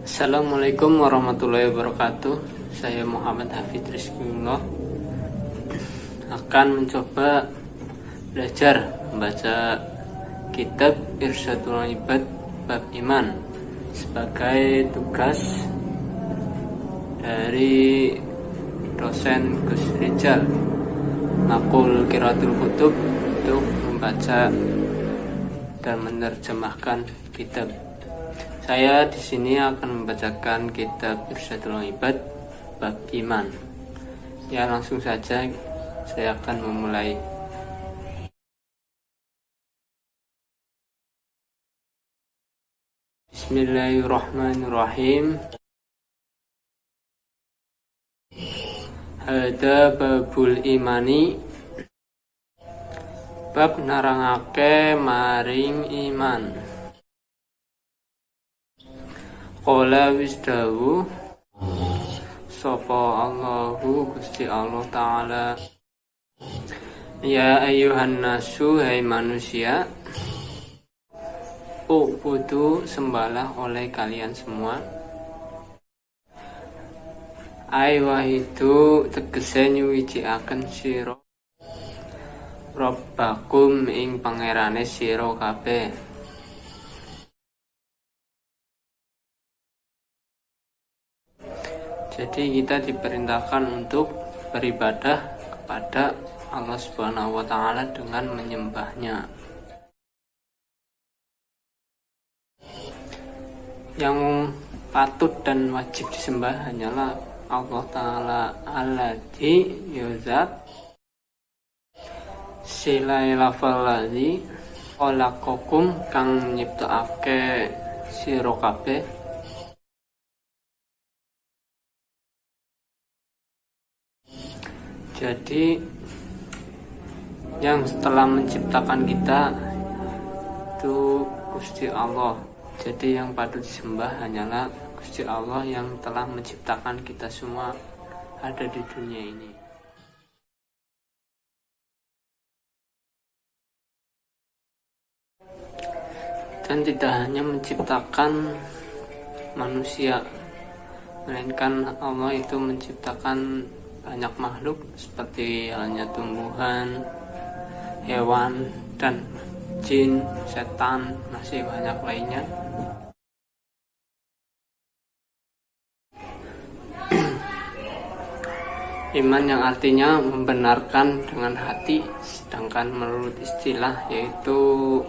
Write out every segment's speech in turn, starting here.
Assalamualaikum warahmatullahi wabarakatuh. Saya Muhammad Hafidz Rizkyullah akan mencoba belajar membaca kitab Irsyadul Ibad bab iman sebagai tugas dari dosen Gus Rizal Makul Qiraatul Kutub untuk membaca dan menerjemahkan kitab. Saya di sini akan membacakan kitab Irsyadul Ibad bab iman. Ya, langsung saja saya akan memulai. Bismillahirrahmanirrahim. Hada babul imani, bab narangake maring iman. Qala wisdawu sapa Allahu Gusti Allah Ta'ala, ya ayyuhan nasu, hai manusia, ubudu sembahlah oleh kalian semua. Ai wahidu tegese nyuwiji-aken sira Rabbakum ing pangerane sira kabeh. Jadi kita diperintahkan untuk beribadah kepada Allah Subhanahu wa Ta'ala dengan menyembahnya. Yang patut dan wajib disembah hanyalah Allah Ta'ala alladzi yuzat silai lafalladzi khalaqakum kang nyiptakake sira kabeh. Jadi yang setelah menciptakan kita itu Gusti Allah. Jadi yang patut disembah hanyalah Gusti Allah yang telah menciptakan kita semua ada di dunia ini. Dan tidak hanya menciptakan manusia, melainkan Allah itu menciptakan banyak makhluk seperti halnya tumbuhan, hewan, dan jin, setan, masih banyak lainnya. Iman yang artinya membenarkan dengan hati, sedangkan menurut istilah yaitu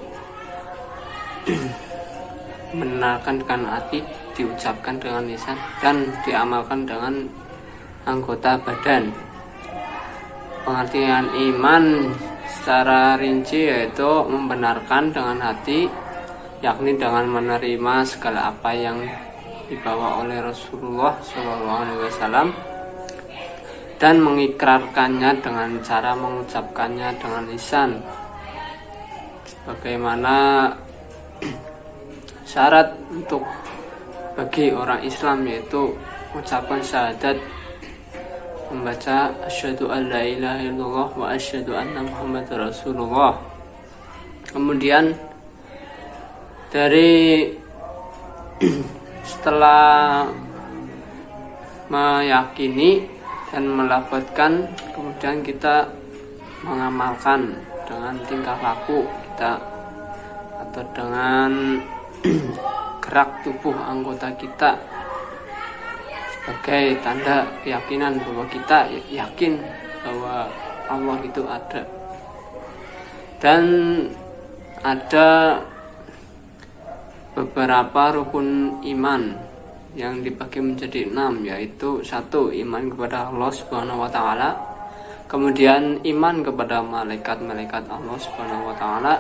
membenarkan dengan hati, diucapkan dengan lisan, dan diamalkan dengan anggota badan. Pengertian iman secara rinci yaitu membenarkan dengan hati, yakni dengan menerima segala apa yang dibawa oleh Rasulullah SAW dan mengikrarkannya dengan cara mengucapkannya dengan lisan. Sebagaimana syarat untuk bagi orang Islam yaitu ucapan syahadat, membaca asyhadu an la ilaha illallah wa asyhadu anna muhammadar rasulullah. Kemudian dari setelah meyakini dan melafadzkan, kemudian kita mengamalkan dengan tingkah laku kita atau dengan gerak tubuh anggota kita sebagai tanda keyakinan bahwa kita yakin bahwa Allah itu ada. Dan ada beberapa rukun iman yang dibagi menjadi 6, yaitu 1. Iman kepada Allah Subhanahu wa Ta'ala, kemudian iman kepada malaikat-malaikat Allah Subhanahu wa Ta'ala,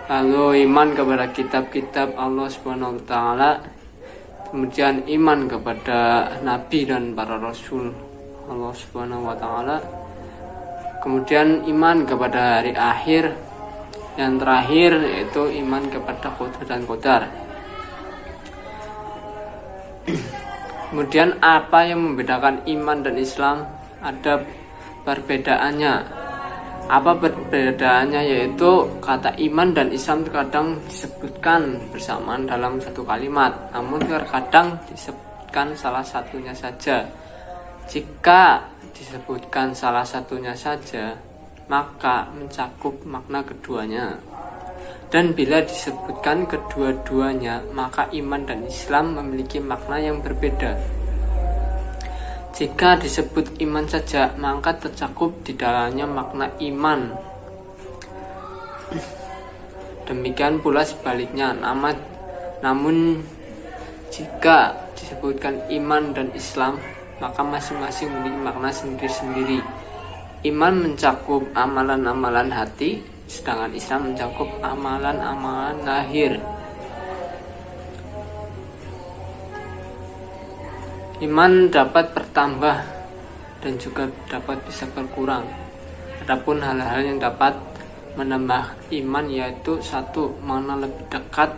lalu iman kepada kitab-kitab Allah Subhanahu wa Ta'ala, kemudian iman kepada nabi dan para rasul Allah Subhanahu wa Ta'ala, kemudian iman kepada hari akhir, yang terakhir yaitu iman kepada qadar dan qadar. Kemudian apa yang membedakan iman dan Islam? Ada perbedaannya. Apa perbedaannya? Yaitu kata iman dan Islam terkadang disebutkan bersamaan dalam satu kalimat, namun terkadang disebutkan salah satunya saja. Jika disebutkan salah satunya saja, maka mencakup makna keduanya. Dan bila disebutkan kedua-duanya, maka iman dan Islam memiliki makna yang berbeda. Jika disebut iman saja, maka tercakup di dalamnya makna iman. Demikian pula sebaliknya. Namun jika disebutkan iman dan Islam, maka masing-masing memiliki makna sendiri-sendiri. Iman mencakup amalan-amalan hati, sedangkan Islam mencakup amalan-amalan lahir. Iman dapat bertambah dan juga dapat bisa berkurang. Adapun hal-hal yang dapat menambah iman yaitu satu, mengenal lebih dekat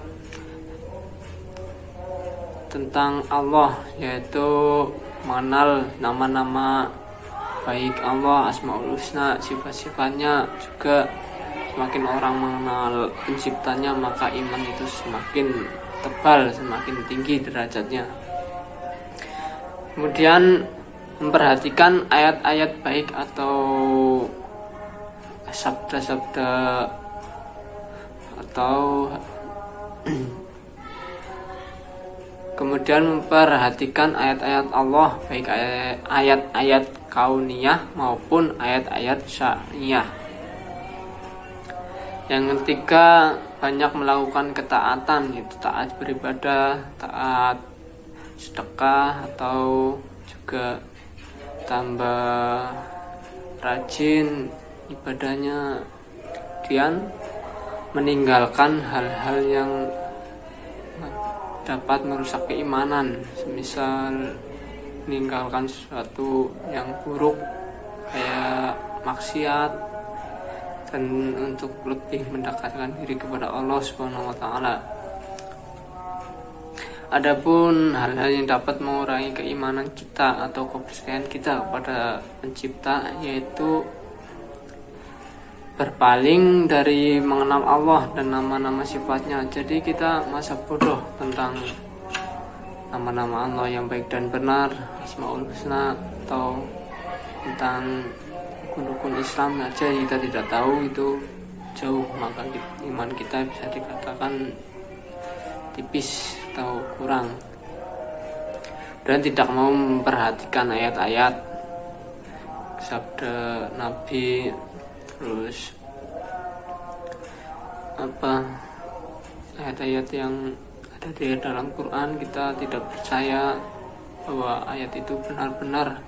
tentang Allah, yaitu mengenal nama-nama baik Allah, Asmaul Husna, sifat-sifatnya. Juga semakin orang mengenal penciptanya, maka iman itu semakin tebal, semakin tinggi derajatnya. Kemudian memperhatikan ayat-ayat baik atau sabda-sabda atau kemudian memperhatikan ayat-ayat Allah, baik ayat-ayat kauniyah maupun ayat-ayat syar'iyah. Yang ketiga, banyak melakukan ketaatan, yaitu taat beribadah, taat sedekah, atau juga tambah rajin ibadahnya. Kemudian meninggalkan hal-hal yang dapat merusak keimanan, semisal meninggalkan sesuatu yang buruk kayak maksiat, dan untuk lebih mendekatkan diri kepada Allah Subhanahu wa taala. Adapun hal-hal yang dapat mengurangi keimanan kita atau kepercayaan kita kepada pencipta, yaitu berpaling dari mengenal Allah dan nama-nama sifatnya. Jadi kita masa bodoh tentang nama-nama Allah yang baik dan benar, Asmaul Husna, atau tentang rukun-rukun Islam saja kita tidak tahu, itu jauh, maka iman kita bisa dikatakan tipis atau kurang. Dan tidak mau memperhatikan ayat-ayat sabda Nabi, terus ayat-ayat yang ada di dalam Quran, kita tidak percaya bahwa ayat itu benar-benar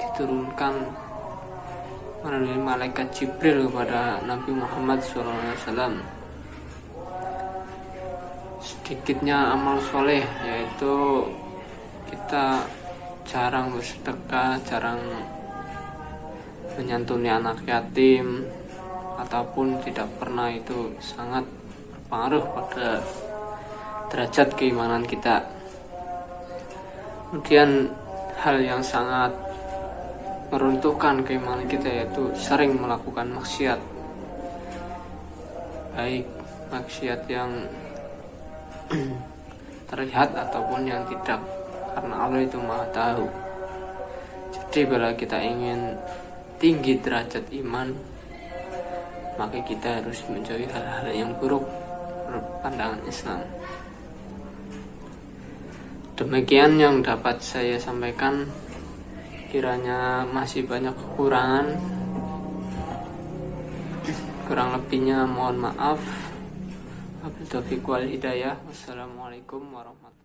diturunkan melalui malaikat Jibril kepada Nabi Muhammad SAW. Sedikitnya amal soleh, yaitu kita jarang bersedekah, jarang menyantuni anak yatim, ataupun tidak pernah, itu sangat berpengaruh pada derajat keimanan kita. Kemudian hal yang sangat meruntuhkan keimanan kita yaitu sering melakukan maksiat, baik maksiat yang terlihat ataupun yang tidak, karena Allah itu Maha Tahu. Jadi bila kita ingin tinggi derajat iman, maka kita harus menjauhi hal-hal yang buruk menurut pandangan Islam. Demikian yang dapat saya sampaikan. Kiranya masih banyak kekurangan, kurang lebihnya mohon maaf. Wabillahi taufiq wal hidayah. Wassalamualaikum warahmatullahi wabarakatuh.